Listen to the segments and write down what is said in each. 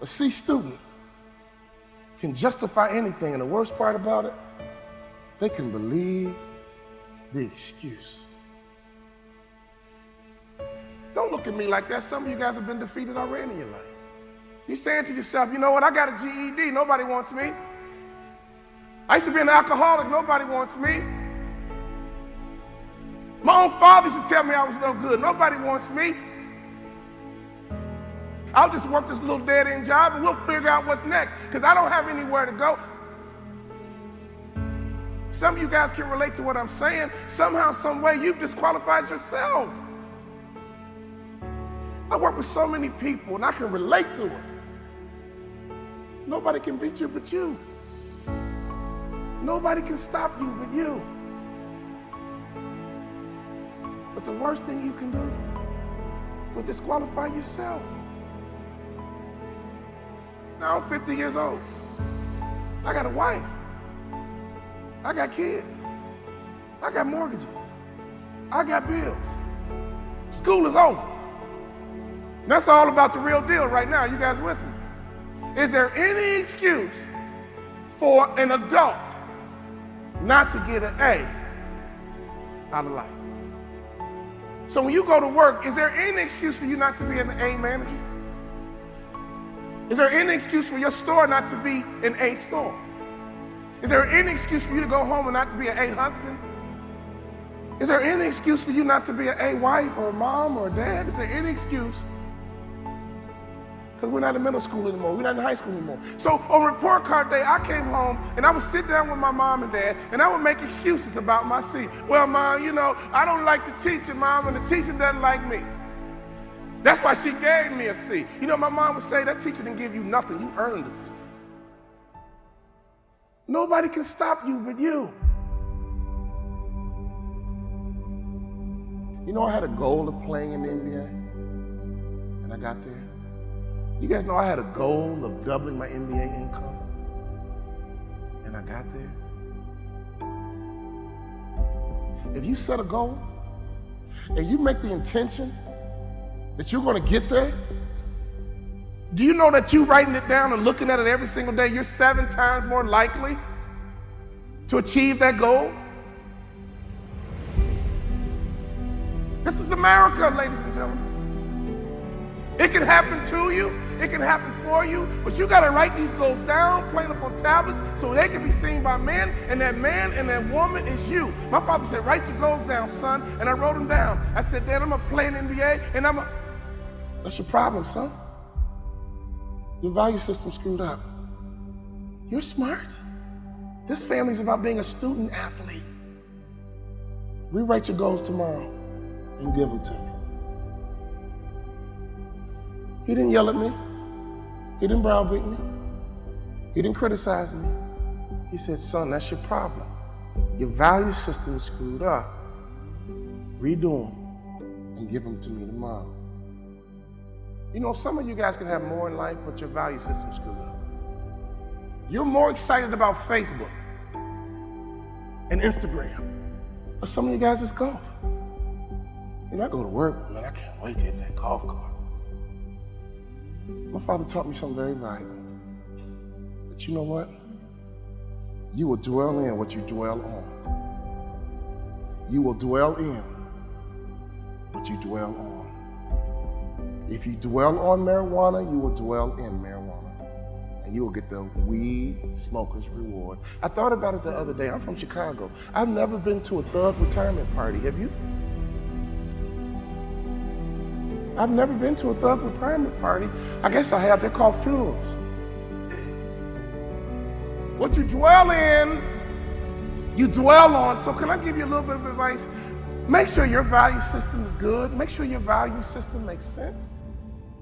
A C student can justify anything, and the worst part about it, they can believe the excuse. Don't look at me like that. Some of you guys have been defeated already in your life. You're saying to yourself, you know what, I got a GED, nobody wants me. I used to be an alcoholic, nobody wants me. My own father used to tell me I was no good, nobody wants me. I'll just work this little dead-end job and we'll figure out what's next, because I don't have anywhere to go. Some of you guys can relate to what I'm saying. Somehow, some way, you've disqualified yourself. I work with so many people and I can relate to it. Nobody can beat you but you. Nobody can stop you but you. But the worst thing you can do is disqualify yourself. Now I'm 50 years old. I got a wife. I got kids. I got mortgages. I got bills. School is over. That's all about the real deal right now. You guys with me? Is there any excuse for an adult not to get an A out of life? So when you go to work, is there any excuse for you not to be an A manager? Is there any excuse for your store not to be an A store? Is there any excuse for you to go home and not to be an A husband? Is there any excuse for you not to be an A wife or a mom or a dad? Is there any excuse? Because we're not in middle school anymore. We're not in high school anymore. So on report card day, I came home and I would sit down with my mom and dad and I would make excuses about my C. Well, Mom, you know, I don't like the teacher, Mom, and the teacher doesn't like me. That's why she gave me a C. You know, my mom would say, that teacher didn't give you nothing. You earned a C. Nobody can stop you but you. You know, I had a goal of playing in the NBA, and I got there. You guys know I had a goal of doubling my NBA income, and I got there. If you set a goal, and you make the intention that you're going to get there, do you know that you writing it down and looking at it every single day, you're 7 times more likely to achieve that goal? This is America, ladies and gentlemen. It can happen to you, it can happen for you, but you got to write these goals down, plain up on tablets, so they can be seen by men, and that woman is you. My father said, write your goals down, son, and I wrote them down. I said, Dad, I'm going to play in the NBA, and That's your problem, son. Your value system's screwed up. You're smart. This family's about being a student athlete. Rewrite your goals tomorrow and give them to me. He didn't yell at me. He didn't browbeat me. He didn't criticize me. He said, son, that's your problem. Your value system is screwed up. Redo them and give them to me tomorrow. You know, some of you guys can have more in life, but your value system is screwed up. You're more excited about Facebook and Instagram. But some of you guys, it's golf. You know, I go to work, man, I can't wait to hit that golf course. My father taught me something very valuable. But you know what? You will dwell in what you dwell on. You will dwell in what you dwell on. If you dwell on marijuana, you will dwell in marijuana. And you will get the weed smoker's reward. I thought about it the other day. I'm from Chicago. I've never been to a thug retirement party. Have you? I've never been to a thug retirement party. I guess I have. They're called funerals. What you dwell in, you dwell on. So can I give you a little bit of advice? Make sure your value system is good. Make sure your value system makes sense.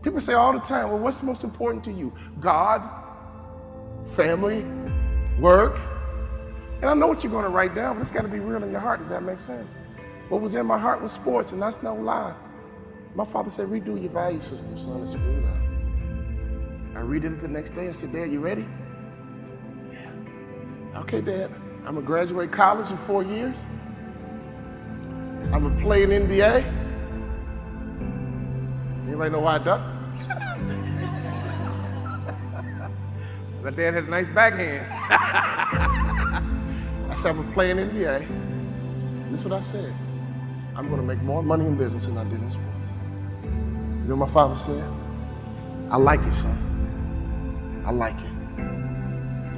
People say all the time, well, what's most important to you? God, family, work. And I know what you're going to write down, but it's got to be real in your heart. Does that make sense? What was in my heart was sports, and that's no lie. My father said, redo your value system, son. It's screwed up. I redid it the next day. I said, Dad, you ready? Yeah. Okay, Dad. I'm going to graduate college in 4 years. I'm going to play in NBA. Anybody know why I ducked? My dad had a nice backhand. I said, I'm gonna play in NBA. This is what I said. I'm gonna make more money in business than I did in sports. You know what my father said? I like it, son. I like it.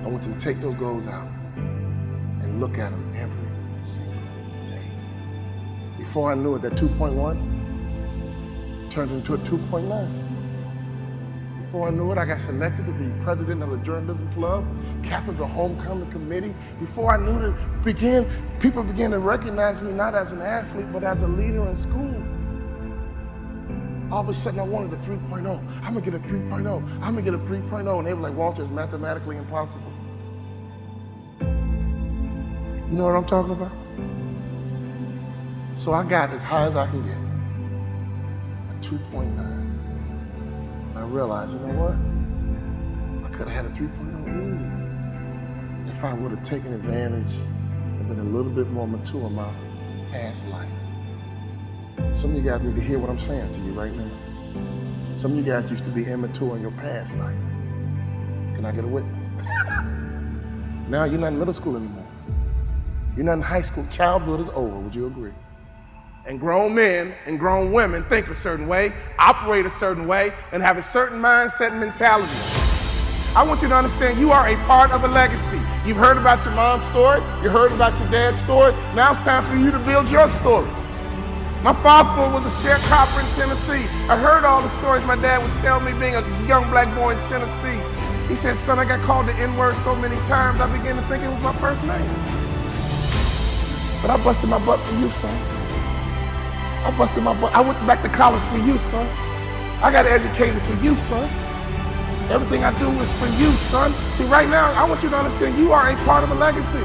I want you to take those goals out and look at them every single day. Before I knew it, that 2.1 turned into a 2.9. Before I knew it, I got selected to be president of the journalism club, captain of the homecoming committee. Before I knew it, people began to recognize me not as an athlete, but as a leader in school. All of a sudden, I wanted a 3.0. I'm gonna get a 3.0. I'm gonna get a 3.0. And they were like, Walter, it's mathematically impossible. You know what I'm talking about? So I got as high as I can get, a 2.9. And I realized, you know what? I could have had a 3.0 easy if I would have taken advantage and been a little bit more mature in my past life. Some of you guys need to hear what I'm saying to you right now. Some of you guys used to be immature in your past life. Can I get a witness? Now you're not in middle school anymore. You're not in high school. Childhood is over, would you agree? And grown men and grown women think a certain way, operate a certain way, and have a certain mindset and mentality. I want you to understand you are a part of a legacy. You've heard about your mom's story, you heard about your dad's story. Now it's time for you to build your story. My father was a sharecropper in Tennessee. I heard all the stories my dad would tell me being a young black boy in Tennessee. He said, son, I got called the N-word so many times, I began to think it was my first name. But I busted my butt for you, son. I busted my butt. I went back to college for you, son. I got educated for you, son. Everything I do is for you, son. See, right now, I want you to understand you are a part of a legacy.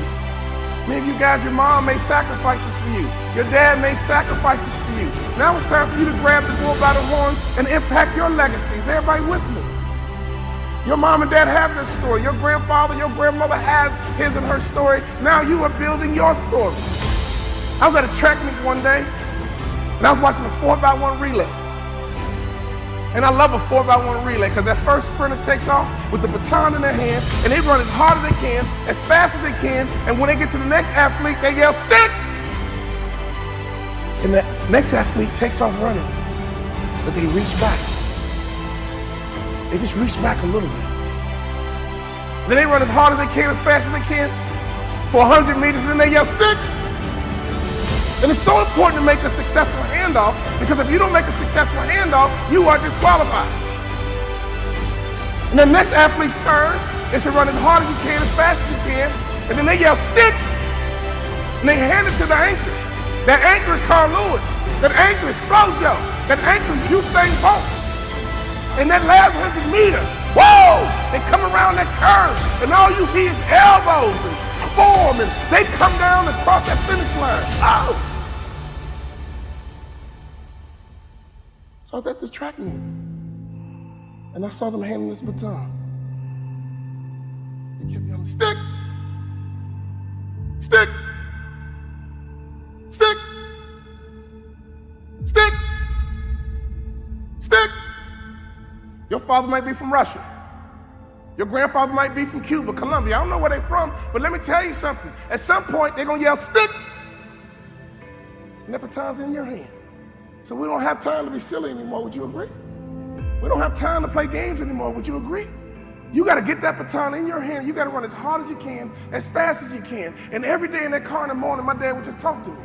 Many of you guys, your mom made sacrifices for you. Your dad made sacrifices for you. Now it's time for you to grab the bull by the horns and impact your legacy. Is everybody with me? Your mom and dad have this story. Your grandfather, your grandmother has his and her story. Now you are building your story. I was at a track meet one day, and I was watching a 4x1 relay. And I love a 4x1 relay because that first sprinter takes off with the baton in their hand, and they run as hard as they can, as fast as they can, and when they get to the next athlete, they yell, stick! And the next athlete takes off running, but they reach back. They just reach back a little bit. Then they run as hard as they can, as fast as they can, for 100 meters, and then they yell, stick! And it's so important to make a successful handoff, because if you don't make a successful handoff, you are disqualified. And the next athlete's turn is to run as hard as you can, as fast as you can, and then they yell, stick! And they hand it to the anchor. That anchor is Carl Lewis. That anchor is Flojo. That anchor is Usain Bolt. And that last 100 meters, whoa! They come around that curve, and all you hear is elbows and form, and they come down and cross that finish line. Oh! So I was at this track meet, and I saw them handing this baton. They kept yelling, stick! Stick! Stick! Stick! Stick! Your father might be from Russia. Your grandfather might be from Cuba, Colombia. I don't know where they're from, but let me tell you something. At some point, they're gonna yell, stick! And that baton's in your hand. So we don't have time to be silly anymore, would you agree? We don't have time to play games anymore, would you agree? You gotta get that baton in your hand. You gotta run as hard as you can, as fast as you can. And every day in that car in the morning, my dad would just talk to me.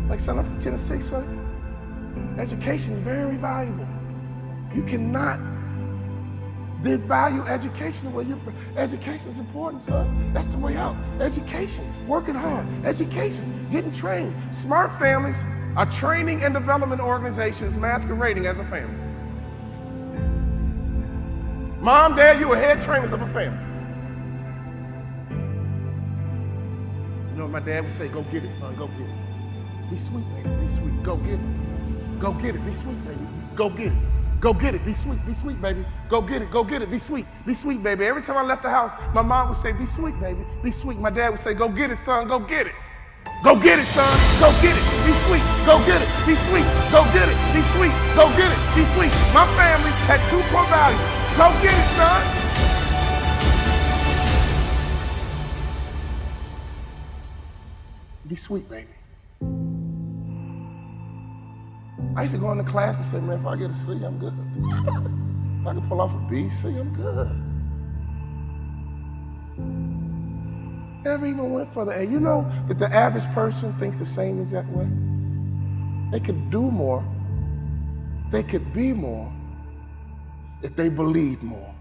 Like, son, I'm from Tennessee, son. Education is very valuable. You cannot devalue education the way education is important, son. That's the way out. Education, working hard, education, getting trained. Smart families are training and development organizations masquerading as a family. Mom, dad, you are head trainers of a family. You know what my dad would say? Go get it, son, go get it. Be sweet, baby, be sweet, go get it. Go get it, be sweet, baby, go get it. Go get it, be sweet, baby. Go get it, be sweet, baby. Every time I left the house, my mom would say, be sweet, baby, be sweet. My dad would say, go get it, son, go get it. Go get it, son, go get it, be sweet, go get it, be sweet, go get it, be sweet, go get it, be sweet. My family had two core values. Go get it, son. Be sweet, baby. I used to go into class and say, man, if I get a C, I'm good. If I can pull off a B, C, I'm good. Never even went for the A. You know that the average person thinks the same exact way? They could do more, they could be more if they believed more.